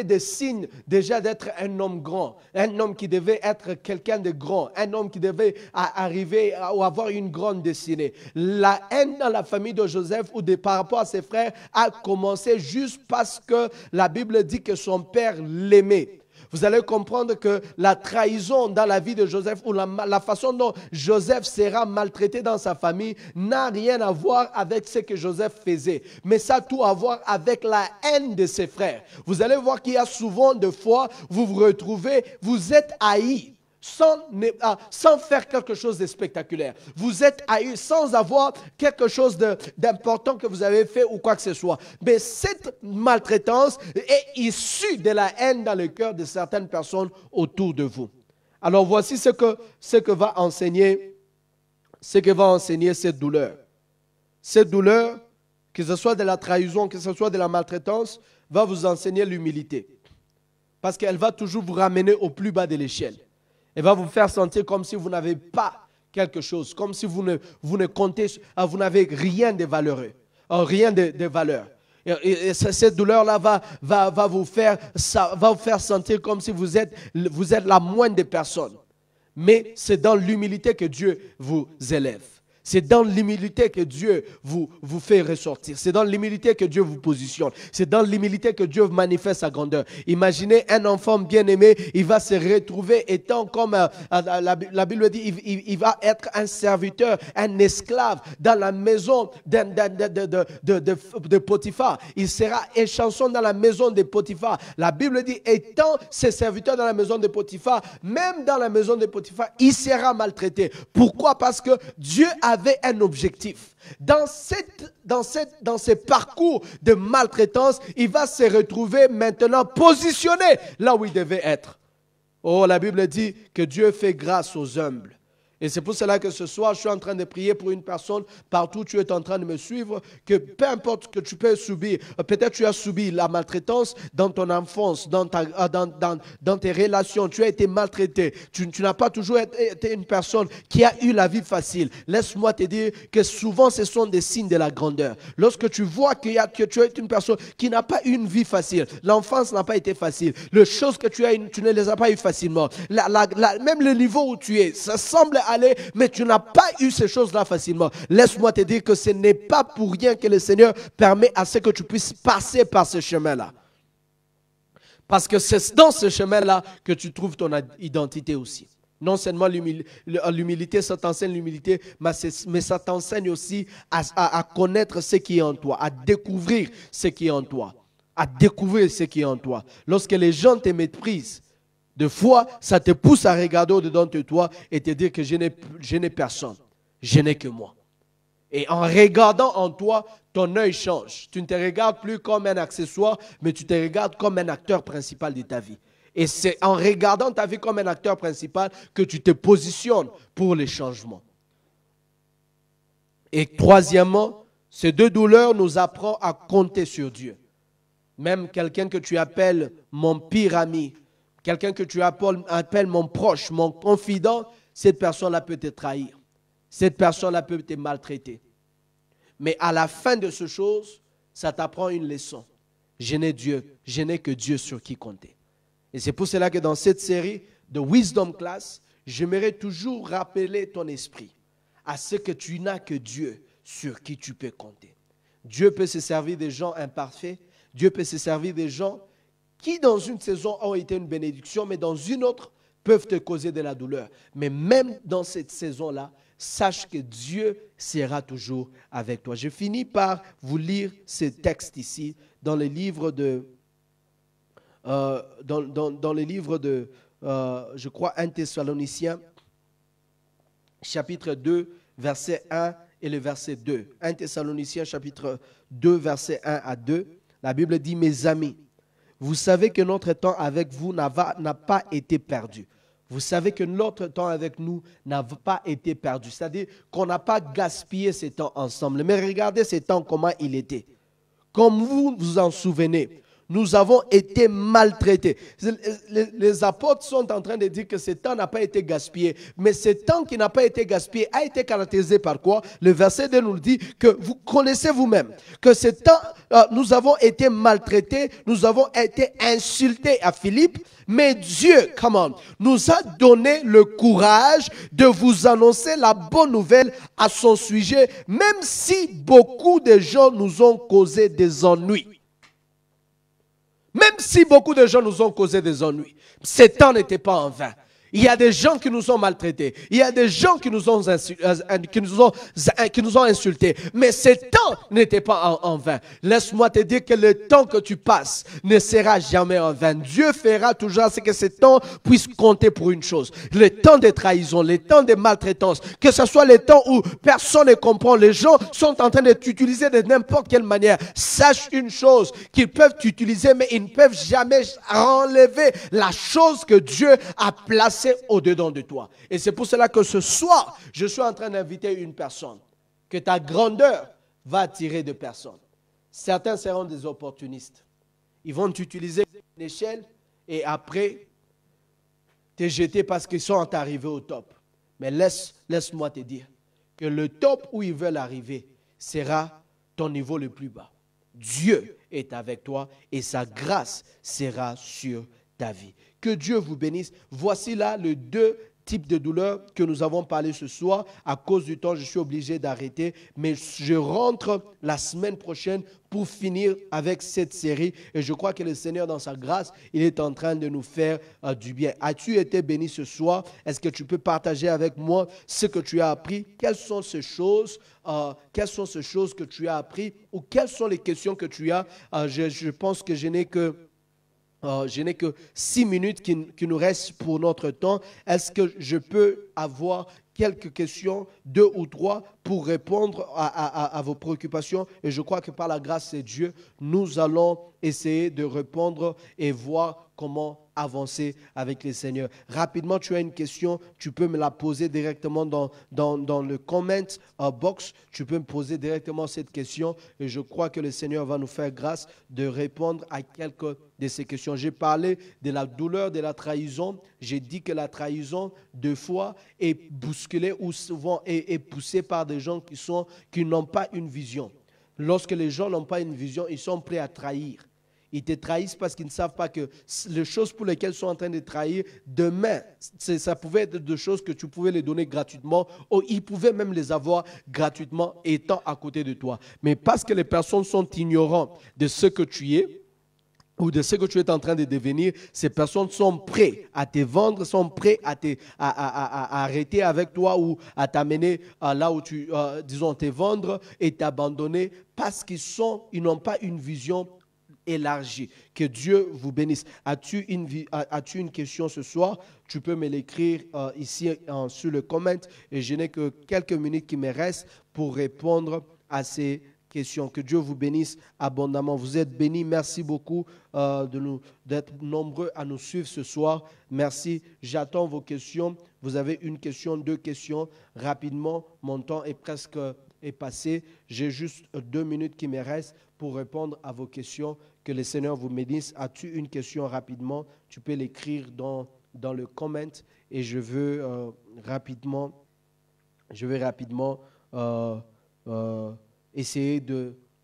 Speaker 1: des signes déjà d'être un homme grand, un homme qui devait être quelqu'un de grand, un homme qui devait arriver ou avoir une grande destinée. La haine dans la famille de Joseph ou par rapport à ses frères a commencé juste parce que la Bible dit que son père l'aimait. Vous allez comprendre que la trahison dans la vie de Joseph ou la façon dont Joseph sera maltraité dans sa famille n'a rien à voir avec ce que Joseph faisait. Mais ça a tout à voir avec la haine de ses frères. Vous allez voir qu'il y a souvent de fois, vous vous retrouvez, vous êtes haïs. Sans faire quelque chose de spectaculaire. Vous êtes haïs sans avoir quelque chose d'important que vous avez fait ou quoi que ce soit. Mais cette maltraitance est issue de la haine dans le cœur de certaines personnes autour de vous. Alors voici ce que va enseigner cette douleur. Cette douleur, que ce soit de la trahison, que ce soit de la maltraitance, va vous enseigner l'humilité. Parce qu'elle va toujours vous ramener au plus bas de l'échelle. Elle va vous faire sentir comme si vous n'avez pas quelque chose, comme si vous ne comptez, vous n'avez rien de valeureux, rien de valeur. Et cette douleur-là va vous faire sentir comme si vous êtes la moindre des personnes. Mais c'est dans l'humilité que Dieu vous élève. C'est dans l'humilité que Dieu vous fait ressortir. C'est dans l'humilité que Dieu vous positionne. C'est dans l'humilité que Dieu manifeste sa grandeur. Imaginez un enfant bien-aimé, il va se retrouver étant comme la Bible dit, il va être un serviteur, un esclave dans la maison de Potiphar. Il sera échanson dans la maison de Potiphar. La Bible dit, étant ses serviteurs dans la maison de Potiphar, même dans la maison de Potiphar, il sera maltraité. Pourquoi? Parce que Dieu avait un objectif. Dans ce parcours de maltraitance, il va se retrouver maintenant positionné là où il devait être. Oh, la Bible dit que Dieu fait grâce aux humbles. Et c'est pour cela que ce soir, je suis en train de prier pour une personne partout où tu es en train de me suivre, que peu importe ce que tu peux subir, peut-être tu as subi la maltraitance dans ton enfance, dans tes relations, tu as été maltraité, tu n'as pas toujours été une personne qui a eu la vie facile. Laisse-moi te dire que souvent ce sont des signes de la grandeur. Lorsque tu vois que tu es une personne qui n'a pas eu une vie facile, l'enfance n'a pas été facile, les choses que tu ne les as pas eues facilement, même le niveau où tu es, ça semble aller, mais tu n'as pas eu ces choses-là facilement. Laisse-moi te dire que ce n'est pas pour rien que le Seigneur permet à ce que tu puisses passer par ce chemin-là. Parce que c'est dans ce chemin-là que tu trouves ton identité aussi. Non seulement l'humilité, ça t'enseigne l'humilité, mais ça t'enseigne aussi à connaître ce qui est en toi, à découvrir ce qui est en toi, à découvrir ce qui est en toi. Lorsque les gens te méprisent, des fois, ça te pousse à regarder au-dedans de toi et te dire que je n'ai personne, je n'ai que moi. Et en regardant en toi, ton œil change. Tu ne te regardes plus comme un accessoire, mais tu te regardes comme un acteur principal de ta vie. Et c'est en regardant ta vie comme un acteur principal que tu te positionnes pour les changements. Et troisièmement, ces deux douleurs nous apprennent à compter sur Dieu. Même quelqu'un que tu appelles mon pire ami, quelqu'un que tu appelles mon proche, mon confident, cette personne-là peut te trahir. Cette personne-là peut te maltraiter. Mais à la fin de ces choses, ça t'apprend une leçon. Je n'ai que Dieu sur qui compter. Et c'est pour cela que dans cette série de Wisdom Class, j'aimerais toujours rappeler ton esprit à ce que tu n'as que Dieu sur qui tu peux compter. Dieu peut se servir des gens imparfaits. Dieu peut se servir des gens qui, dans une saison, ont été une bénédiction, mais dans une autre, peuvent te causer de la douleur. Mais même dans cette saison-là, sache que Dieu sera toujours avec toi. Je finis par vous lire ce texte ici dans le livre de, je crois, 1 Thessaloniciens, chapitre 2, verset 1 et le verset 2. 1 Thessaloniciens, chapitre 2, verset 1 à 2. La Bible dit, mes amis, vous savez que notre temps avec vous n'a pas été perdu. Vous savez que notre temps avec nous n'a pas été perdu. C'est-à-dire qu'on n'a pas gaspillé ces temps ensemble. Mais regardez ces temps, comment il était. Comme vous vous en souvenez, nous avons été maltraités. Les apôtres sont en train de dire que ce temps n'a pas été gaspillé. Mais ce temps qui n'a pas été gaspillé a été caractérisé par quoi? Le verset 2 nous dit que vous connaissez vous-même que ce temps, nous avons été maltraités, nous avons été insultés à Philippe. Mais Dieu, nous a donné le courage de vous annoncer la bonne nouvelle à son sujet, même si beaucoup de gens nous ont causé des ennuis. Même si beaucoup de gens nous ont causé des ennuis, ce temps n'était pas en vain. Il y a des gens qui nous ont maltraités. Il y a des gens qui nous ont insultés. Mais ce temps n'était pas en vain. Laisse-moi te dire que le temps que tu passes ne sera jamais en vain. Dieu fera toujours ce que ce temps puisse compter pour une chose. Le temps de trahison, le temps de maltraitance, que ce soit le temps où personne ne comprend. Les gens sont en train de t'utiliser de n'importe quelle manière. Sache une chose, qu'ils peuvent t'utiliser, mais ils ne peuvent jamais enlever la chose que Dieu a placée au-dedans de toi. Et c'est pour cela que ce soir, je suis en train d'inviter une personne, que ta grandeur va attirer de personnes. Certains seront des opportunistes. Ils vont t'utiliser une échelle et après te jeter parce qu'ils sont arrivés au top. Mais laisse-moi te dire que le top où ils veulent arriver sera ton niveau le plus bas. Dieu est avec toi et sa grâce sera sur ta vie. Que Dieu vous bénisse. Voici là les deux types de douleurs que nous avons parlé ce soir. À cause du temps, je suis obligé d'arrêter. Mais je rentre la semaine prochaine pour finir avec cette série. Et je crois que le Seigneur, dans sa grâce, il est en train de nous faire du bien. As-tu été béni ce soir? Est-ce que tu peux partager avec moi ce que tu as appris? Quelles sont ces choses que tu as appris? Ou quelles sont les questions que tu as? Je pense que je n'ai que 6 minutes qui nous restent pour notre temps. Est-ce que je peux avoir quelques questions, 2 ou 3, pour répondre à vos préoccupations. Et je crois que par la grâce de Dieu, nous allons essayer de répondre et voir comment avancer avec les Seigneurs. Rapidement, tu as une question, tu peux me la poser directement dans le comment box. Tu peux me poser directement cette question et je crois que le Seigneur va nous faire grâce de répondre à quelques de ces questions. J'ai parlé de la douleur de la trahison. J'ai dit que la trahison, deux fois, est bousculée ou souvent est poussée par des gens qui n'ont pas une vision. Lorsque les gens n'ont pas une vision, ils sont prêts à trahir. Ils te trahissent parce qu'ils ne savent pas que les choses pour lesquelles ils sont en train de trahir, demain, ça pouvait être des choses que tu pouvais les donner gratuitement ou ils pouvaient même les avoir gratuitement étant à côté de toi. Mais parce que les personnes sont ignorantes de ce que tu es, ou de ce que tu es en train de devenir, ces personnes sont prêtes à te vendre, sont prêtes à arrêter avec toi ou à t'amener là où disons, te vendre et t'abandonner parce qu'ils n'ont pas une vision élargie. Que Dieu vous bénisse. As-tu une question ce soir? Tu peux me l'écrire ici sur le comment et je n'ai que quelques minutes qui me restent pour répondre à ces questions. Que Dieu vous bénisse abondamment. Vous êtes bénis. Merci beaucoup d'être nombreux à nous suivre ce soir. Merci. J'attends vos questions. Vous avez une question, deux questions. Rapidement, mon temps est presque passé. J'ai juste 2 minutes qui me restent pour répondre à vos questions. Que le Seigneur vous bénisse. As-tu une question rapidement? Tu peux l'écrire dans le comment et je vais rapidement essayer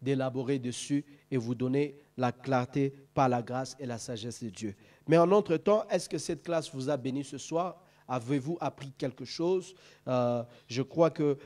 Speaker 1: d'élaborer dessus et vous donner la clarté par la grâce et la sagesse de Dieu. Mais en entre-temps, est-ce que cette classe vous a béni ce soir? Avez-vous appris quelque chose? Je crois que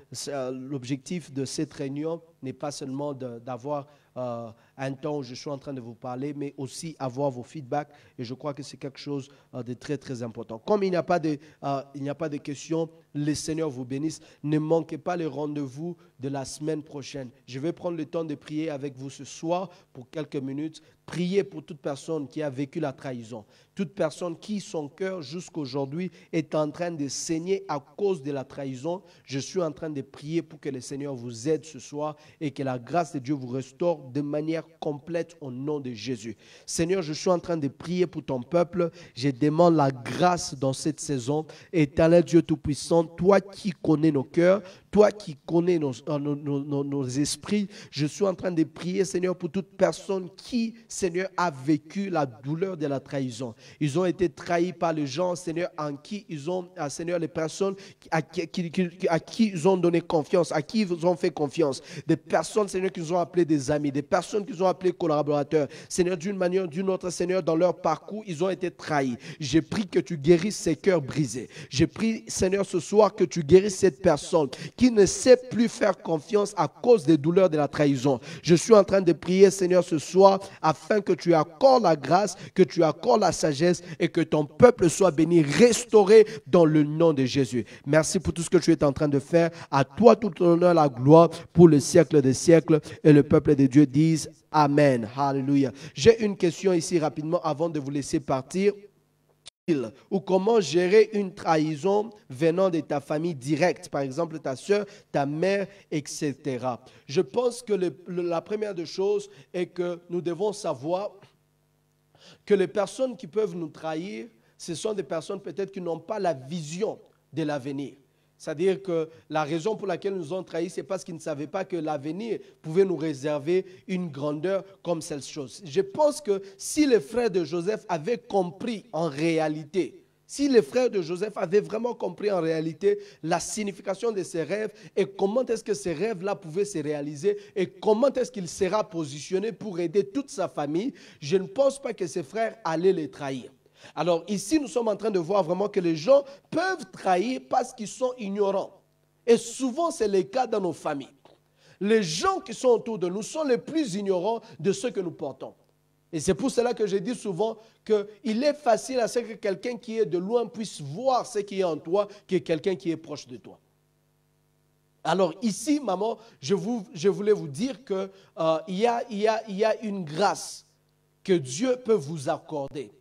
Speaker 1: l'objectif de cette réunion n'est pas seulement d'avoir un temps où je suis en train de vous parler, mais aussi avoir vos feedbacks. Et je crois que c'est quelque chose de très, très important. Comme il n'y a pas de questions, le Seigneur vous bénisse. Ne manquez pas le rendez-vous de la semaine prochaine. Je vais prendre le temps de prier avec vous ce soir pour quelques minutes. Priez pour toute personne qui a vécu la trahison. Toute personne qui, son cœur jusqu'aujourd'hui, est en train de saigner à cause de la trahison. Je suis en train de prier pour que le Seigneur vous aide ce soir et que la grâce de Dieu vous restaure de manière complète au nom de Jésus. Seigneur, je suis en train de prier pour ton peuple. Je demande la grâce dans cette saison. Éternel Dieu Tout-Puissant, toi qui connais nos cœurs, toi qui connais nos esprits, je suis en train de prier, Seigneur, pour toute personne qui, Seigneur, a vécu la douleur de la trahison. Ils ont été trahis par les gens, Seigneur, en qui ils ont, Seigneur, les personnes à qui ils ont donné confiance, à qui ils ont fait confiance. Des personnes, Seigneur, qu'ils ont appelées des amis, des personnes qu'ils ont appelées collaborateurs. Seigneur, d'une manière ou d'une autre, Seigneur, dans leur parcours, ils ont été trahis. J'ai pris que tu guérisses ces cœurs brisés. J'ai pris, Seigneur, ce soir, que tu guérisses cette personne qui ne sait plus faire confiance à cause des douleurs de la trahison. Je suis en train de prier, Seigneur, ce soir, afin que tu accordes la grâce, que tu accordes la sagesse et que ton peuple soit béni, restauré dans le nom de Jésus. Merci pour tout ce que tu es en train de faire. À toi tout l'honneur, la gloire pour le siècle des siècles. Et le peuple de Dieu dise Amen. Alléluia. J'ai une question ici rapidement avant de vous laisser partir. Ou comment gérer une trahison venant de ta famille directe, par exemple ta soeur, ta mère, etc. Je pense que la première des choses est que nous devons savoir que les personnes qui peuvent nous trahir, ce sont des personnes peut-être qui n'ont pas la vision de l'avenir. C'est-à-dire que la raison pour laquelle nous ont trahis, c'est parce qu'ils ne savaient pas que l'avenir pouvait nous réserver une grandeur comme cette chose. Je pense que si les frères de Joseph avaient compris en réalité, si les frères de Joseph avaient vraiment compris en réalité la signification de ces rêves et comment est-ce que ces rêves-là pouvaient se réaliser et comment est-ce qu'il sera positionné pour aider toute sa famille, je ne pense pas que ses frères allaient les trahir. Alors ici, nous sommes en train de voir vraiment que les gens peuvent trahir parce qu'ils sont ignorants. Et souvent, c'est le cas dans nos familles. Les gens qui sont autour de nous sont les plus ignorants de ce que nous portons. Et c'est pour cela que je dis souvent qu'il est facile à ce que quelqu'un qui est de loin puisse voir ce qui est en toi que quelqu'un qui est proche de toi. Alors ici, maman, je voulais vous dire qu'il y a une grâce que Dieu peut vous accorder.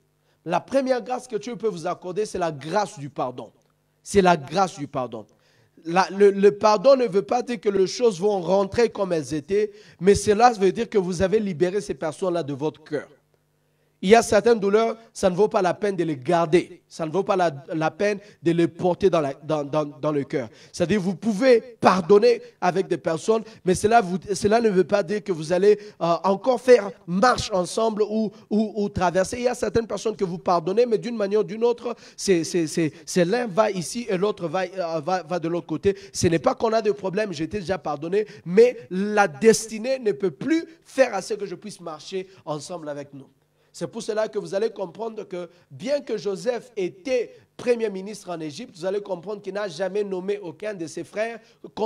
Speaker 1: La première grâce que Dieu peut vous accorder, c'est la grâce du pardon. C'est la grâce du pardon. Le pardon ne veut pas dire que les choses vont rentrer comme elles étaient, mais cela veut dire que vous avez libéré ces personnes-là de votre cœur. Il y a certaines douleurs, ça ne vaut pas la peine de les garder. Ça ne vaut pas la peine de les porter dans le cœur. C'est-à-dire, vous pouvez pardonner avec des personnes, mais cela ne veut pas dire que vous allez encore faire marche ensemble ou traverser. Il y a certaines personnes que vous pardonnez, mais d'une manière ou d'une autre, c'est l'un va ici et l'autre va de l'autre côté. Ce n'est pas qu'on a de problème, j'ai été déjà pardonné, mais la destinée ne peut plus faire à ce que je puisse marcher ensemble avec nous. C'est pour cela que vous allez comprendre que bien que Joseph était premier ministre en Égypte, vous allez comprendre qu'il n'a jamais nommé aucun de ses frères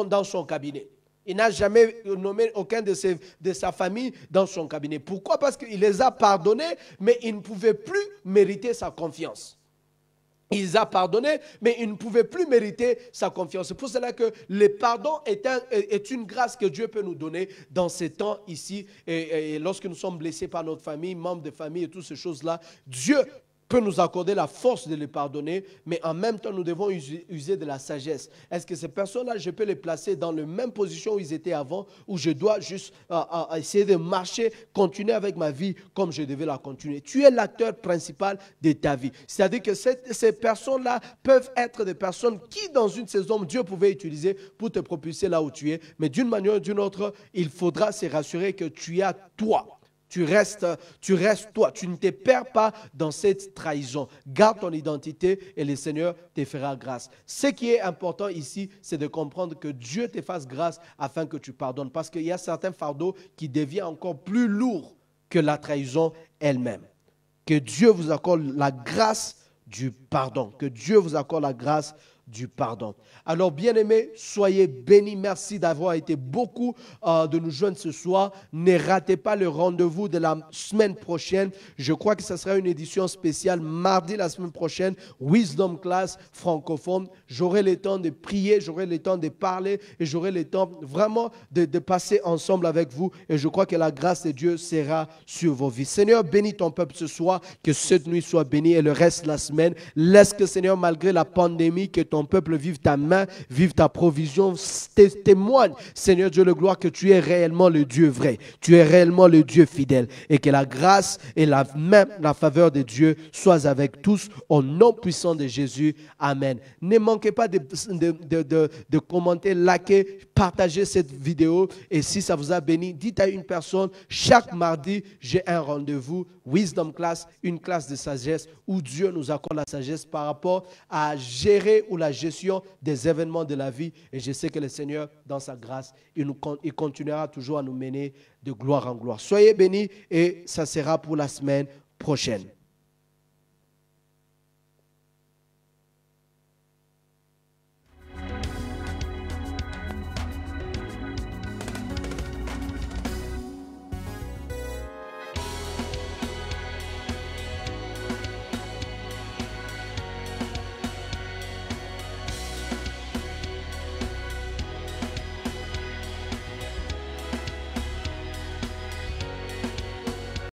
Speaker 1: dans son cabinet. Il n'a jamais nommé aucun de sa famille dans son cabinet. Pourquoi? Parce qu'il les a pardonnés, mais il ne pouvait plus mériter sa confiance. Il les a pardonnés, mais il ne pouvait plus mériter sa confiance. C'est pour cela que le pardon est une grâce que Dieu peut nous donner dans ces temps ici. Et lorsque nous sommes blessés par notre famille, membres de famille et toutes ces choses-là, Dieu peut nous accorder la force de les pardonner, mais en même temps, nous devons user de la sagesse. Est-ce que ces personnes-là, je peux les placer dans la même position où ils étaient avant, où je dois juste essayer de marcher, continuer avec ma vie comme je devais la continuer? Tu es l'acteur principal de ta vie. C'est-à-dire que ces personnes-là peuvent être des personnes qui, dans une saison, Dieu pouvait utiliser pour te propulser là où tu es, mais d'une manière ou d'une autre, il faudra se rassurer que tu as toi. Tu restes toi. Tu ne te perds pas dans cette trahison. Garde ton identité et le Seigneur te fera grâce. Ce qui est important ici, c'est de comprendre que Dieu te fasse grâce afin que tu pardonnes. Parce qu'il y a certains fardeaux qui deviennent encore plus lourds que la trahison elle-même. Que Dieu vous accorde la grâce du pardon. Que Dieu vous accorde la grâce du pardon. Alors, bien-aimés, soyez bénis. Merci d'avoir été beaucoup de nous joindre ce soir. Ne ratez pas le rendez-vous de la semaine prochaine. Je crois que ce sera une édition spéciale mardi la semaine prochaine. Wisdom Class francophone. J'aurai le temps de prier, j'aurai le temps de parler et j'aurai le temps vraiment de passer ensemble avec vous. Et je crois que la grâce de Dieu sera sur vos vies. Seigneur, bénis ton peuple ce soir. Que cette nuit soit bénie et le reste de la semaine. Laisse que, Seigneur, malgré la pandémie, que ton peuple vive ta main, vive ta provision, témoigne, Seigneur Dieu de gloire, que tu es réellement le Dieu vrai, tu es réellement le Dieu fidèle, et que la grâce et la faveur de Dieu soient avec tous, au nom puissant de Jésus. Amen. Ne manquez pas de commenter, liker, partager cette vidéo, et si ça vous a béni, dites à une personne, chaque mardi, j'ai un rendez-vous, Wisdom Class, une classe de sagesse, où Dieu nous accorde la sagesse par rapport à gérer ou la gestion des événements de la vie. Et je sais que le Seigneur, dans sa grâce, il continuera toujours à nous mener de gloire en gloire. Soyez bénis et ça sera pour la semaine prochaine.